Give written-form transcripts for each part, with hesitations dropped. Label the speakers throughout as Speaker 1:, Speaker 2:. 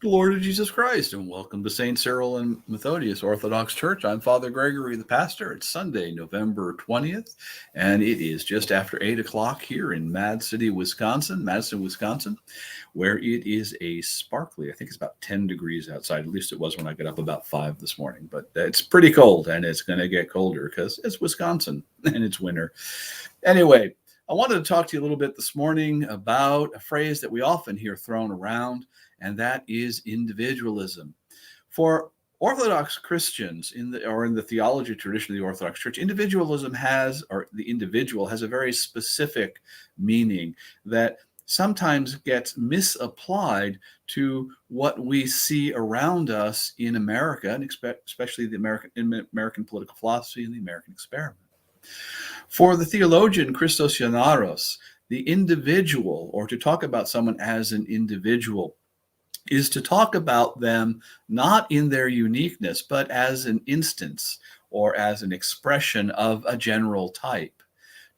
Speaker 1: Glory to Jesus Christ, and welcome to St. Cyril and Methodius Orthodox Church. I'm Father Gregory, the pastor. It's Sunday, November 20th, and it is just after 8 o'clock here in Madison, Wisconsin, where it is a sparkly, I think it's about 10 degrees outside. At least it was when I got up about 5 this morning, but it's pretty cold, and it's going to get colder because it's Wisconsin and it's winter. Anyway, I wanted to talk to you a little bit this morning about a phrase that we often hear thrown around, and that is individualism. For Orthodox Christians in the theology tradition of the Orthodox Church, individualism the individual has a very specific meaning that sometimes gets misapplied to what we see around us in America, and especially the American political philosophy and the American experiment. For the theologian Christos Ioannaros, the individual, or to talk about someone as an individual, is to talk about them not in their uniqueness, but as an instance or as an expression of a general type.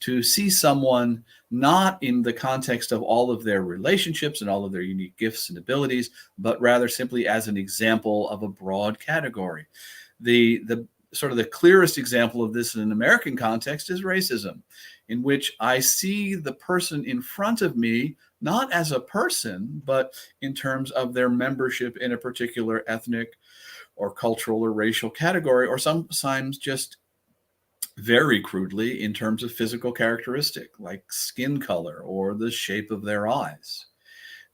Speaker 1: To see someone not in the context of all of their relationships and all of their unique gifts and abilities, but rather simply as an example of a broad category. The sort of the clearest example of this in an American context is racism, in which I see the person in front of me not as a person, but in terms of their membership in a particular ethnic or cultural or racial category, or sometimes just very crudely in terms of physical characteristic, like skin color or the shape of their eyes.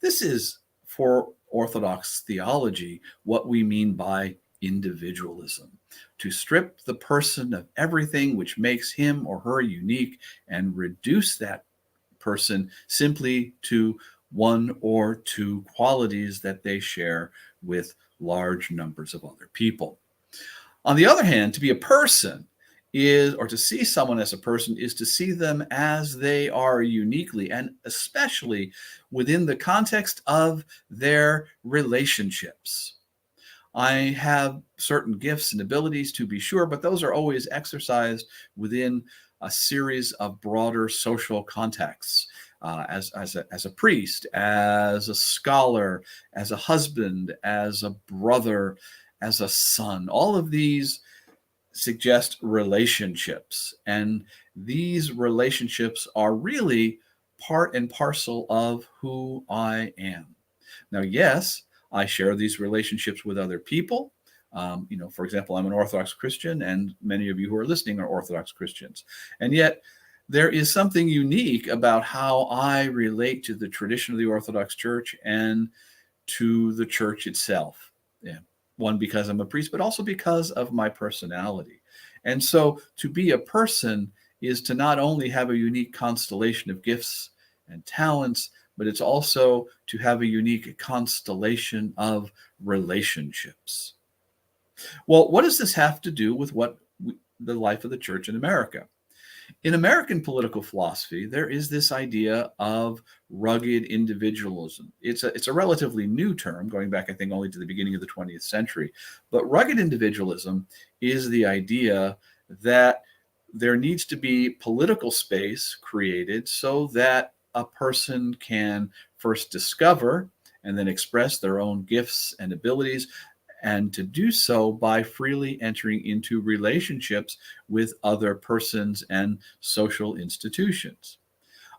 Speaker 1: This is, for Orthodox theology, what we mean by individualism. To strip the person of everything which makes him or her unique and reduce that person simply to one or two qualities that they share with large numbers of other people. On the other hand, to be a person or to see someone as a person is to see them as they are uniquely, and especially within the context of their relationships. I have certain gifts and abilities, to be sure, but those are always exercised within a series of broader social contexts, as a priest, as a scholar, as a husband, as a brother, as a son. All of these suggest relationships, and these relationships are really part and parcel of who I am. Now, yes, I share these relationships with other people. For example, I'm an Orthodox Christian, and many of you who are listening are Orthodox Christians. And yet, there is something unique about how I relate to the tradition of the Orthodox Church and to the church itself. Yeah. One, because I'm a priest, but also because of my personality. And so to be a person is to not only have a unique constellation of gifts and talents, but it's also to have a unique constellation of relationships. Well, what does this have to do with the life of the church in America? In American political philosophy, there is this idea of rugged individualism. It's a relatively new term, going back, I think, only to the beginning of the 20th century. But rugged individualism is the idea that there needs to be political space created so that a person can first discover and then express their own gifts and abilities, and to do so by freely entering into relationships with other persons and social institutions.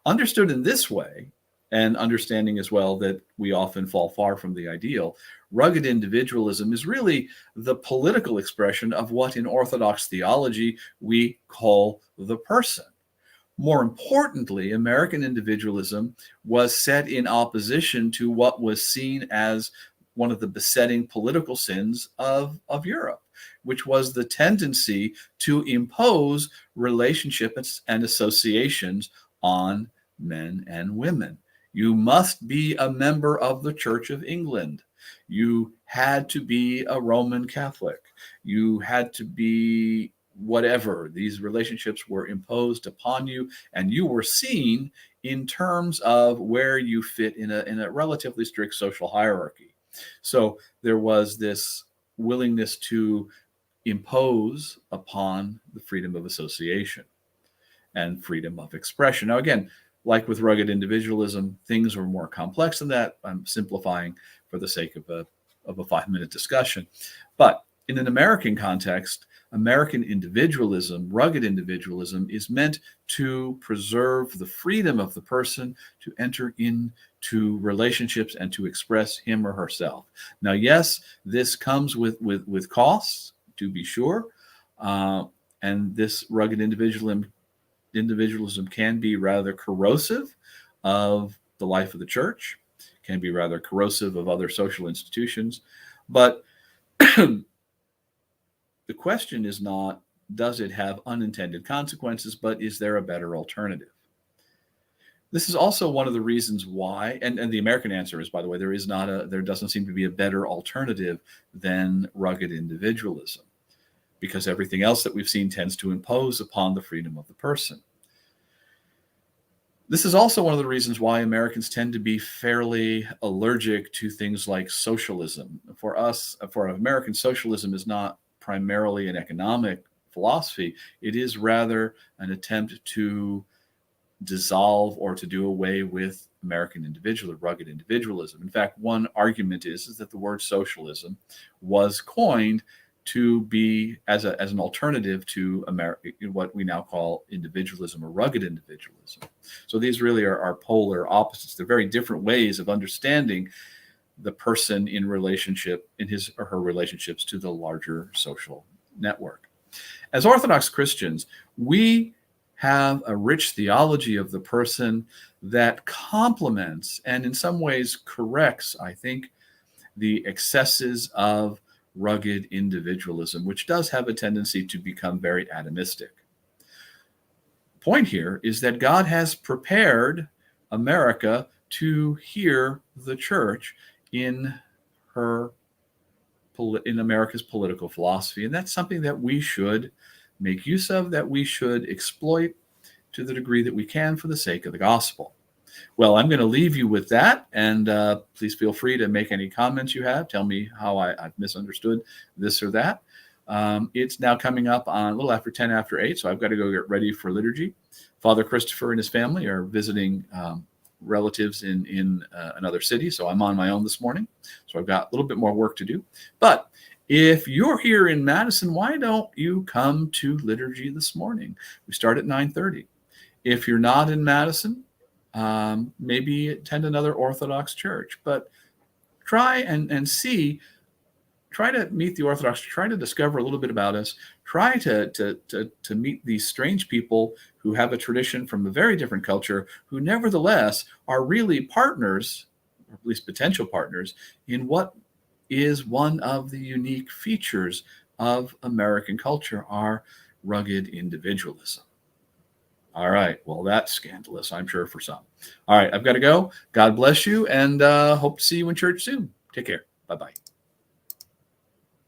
Speaker 1: Understood in this way, and understanding as well that we often fall far from the ideal, rugged individualism is really the political expression of what in Orthodox theology we call the person. More importantly, American individualism was set in opposition to what was seen as one of the besetting political sins of Europe, which was the tendency to impose relationships and associations on men and women. You must be a member of the Church of England. You had to be a Roman Catholic. You had to be whatever. These relationships were imposed upon you, and you were seen in terms of where you fit in a relatively strict social hierarchy. So there was this willingness to impose upon the freedom of association and freedom of expression. Now, again, like with rugged individualism, things were more complex than that. I'm simplifying for the sake of a 5-minute discussion. But in an American context, American individualism, rugged individualism, is meant to preserve the freedom of the person to enter into relationships and to express him or herself. Now, yes, this comes with costs, to be sure, and this rugged individualism can be rather corrosive of the life of the church, can be rather corrosive of other social institutions, but the question is not, does it have unintended consequences, but is there a better alternative? This is also one of the reasons why, and the American answer is, by the way, there doesn't seem to be a better alternative than rugged individualism, because everything else that we've seen tends to impose upon the freedom of the person. This is also one of the reasons why Americans tend to be fairly allergic to things like socialism. For American, socialism is not primarily an economic philosophy. It is rather an attempt to dissolve or to do away with American rugged individualism. In fact, one argument is that the word socialism was coined to be as an alternative to what we now call individualism or rugged individualism. So these really are polar opposites. They're very different ways of understanding the person in his or her relationships to the larger social network. As Orthodox Christians, we have a rich theology of the person that complements and in some ways corrects, I think, the excesses of rugged individualism, which does have a tendency to become very atomistic. Point here is that God has prepared America to hear the church in America's political philosophy. And that's something that we should make use of, that we should exploit to the degree that we can for the sake of the gospel. Well, I'm going to leave you with that, and please feel free to make any comments you have. Tell me how I've misunderstood this or that. It's now coming up on a little after 10 after 8, so I've got to go get ready for liturgy. Father Christopher and his family are visiting relatives in another city, so I'm on my own this morning. So I've got a little bit more work to do. But if you're here in Madison, why don't you come to liturgy this morning? We start at 9:30. If you're not in Madison, maybe attend another Orthodox church, but try to meet the Orthodox, try to discover a little bit about us, try to meet these strange people who have a tradition from a very different culture, who nevertheless are really partners, or at least potential partners, in what is one of the unique features of American culture, our rugged individualism. All right. Well, that's scandalous, I'm sure, for some. All right. I've got to go. God bless you, and hope to see you in church soon. Take care. Bye-bye.